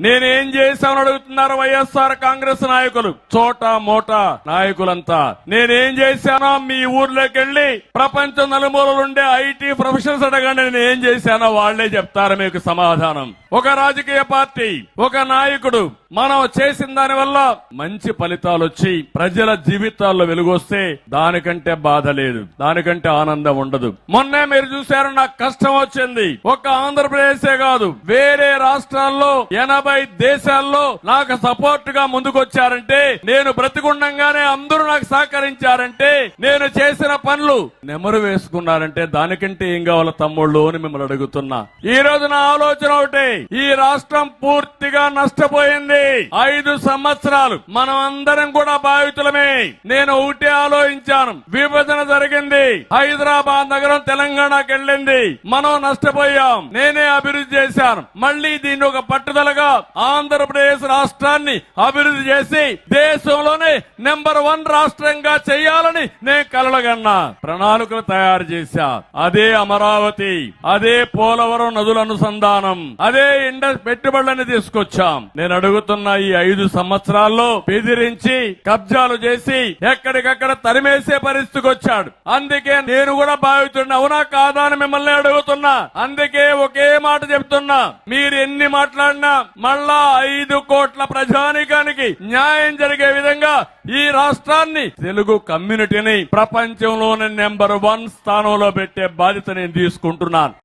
నేనేం చేశామని అడుగుతున్నారు వైఎస్ఆర్ కాంగ్రెస్ నాయకులు, చోటా మోటా నాయకులంతా. నేనేం చేశానో మీ ఊర్లోకి వెళ్లి ప్రపంచం నలుమూలలుండే ఐటీ ప్రొఫెషనల్స్ అడగండి, నేనేం చేశానో వాళ్లే చెప్తారు మీకు సమాధానం. ఒక రాజకీయ పార్టీ, ఒక నాయకుడు మనం చేసిన దాని వల్ల మంచి ఫలితాలు వచ్చి ప్రజల జీవితాల్లో వెలుగొస్తే దానికంటే బాధ లేదు, దానికంటే ఆనందం ఉండదు. మొన్నే మీరు చూశారు, నాకు కష్టం వచ్చింది. ఒక ఆంధ్రప్రదేశే కాదు, వేరే రాష్ట్రాల్లో 80 దేశాల్లో నాకు సపోర్ట్ గా ముందుకొచ్చారంటే, నేను బ్రతికుండంగానే అందరూ నాకు సహకరించారంటే, నేను చేసిన పనులు నెమరు వేసుకున్నారంటే దానికంటే ఏం కావాల తమ్ముళ్ళు అని మిమ్మల్ని అడుగుతున్నా. ఈ రోజు నా ఆలోచన ఒకటే, ఈ రాష్ట్రం పూర్తిగా నష్టపోయింది. 5 సంవత్సరాలు మనం అందరం కూడా బాధితులమే. నేను ఒకటే ఆలోచించాను, విభజన జరిగింది, హైదరాబాద్ నగరం తెలంగాణకి వెళ్ళింది, మనం నష్టపోయాం. నేనే అభివృద్ధి చేశాను. మళ్లీ దీన్ని ఒక పట్టుదలగా ఆంధ్రప్రదేశ్ రాష్ట్రాన్ని అభివృద్ధి చేసి దేశంలోనే నెంబర్ 1 రాష్ట్రంగా చేయాలని నేను కలలుగన్నా, ప్రణాళికలు తయారు చేశా. అదే అమరావతి, అదే పోలవరం నదుల అనుసంధానం, అదే పెట్టుబడులని తీసుకొచ్చాం. నేను అడుగుతున్న ఈ 5 సంవత్సరాల్లో బెదిరించి కబ్జాలు చేసి ఎక్కడికక్కడ తరిమేసే పరిస్థితికి వచ్చాడు. అందుకే నేను కూడా బాధితుడిని, అవునా కాదా అని మిమ్మల్ని అడుగుతున్నా. అందుకే ఒకే మాట చెప్తున్నా, మీరు ఎన్ని మాట్లాడినా మళ్ళా 5 కోట్ల ప్రజానికానికి న్యాయం జరిగే విధంగా ఈ రాష్ట్రాన్ని, తెలుగు కమ్యూనిటీని ప్రపంచంలోనే నెంబర్ 1 స్థానంలో పెట్టే బాధ్యత నేను తీసుకుంటున్నాను.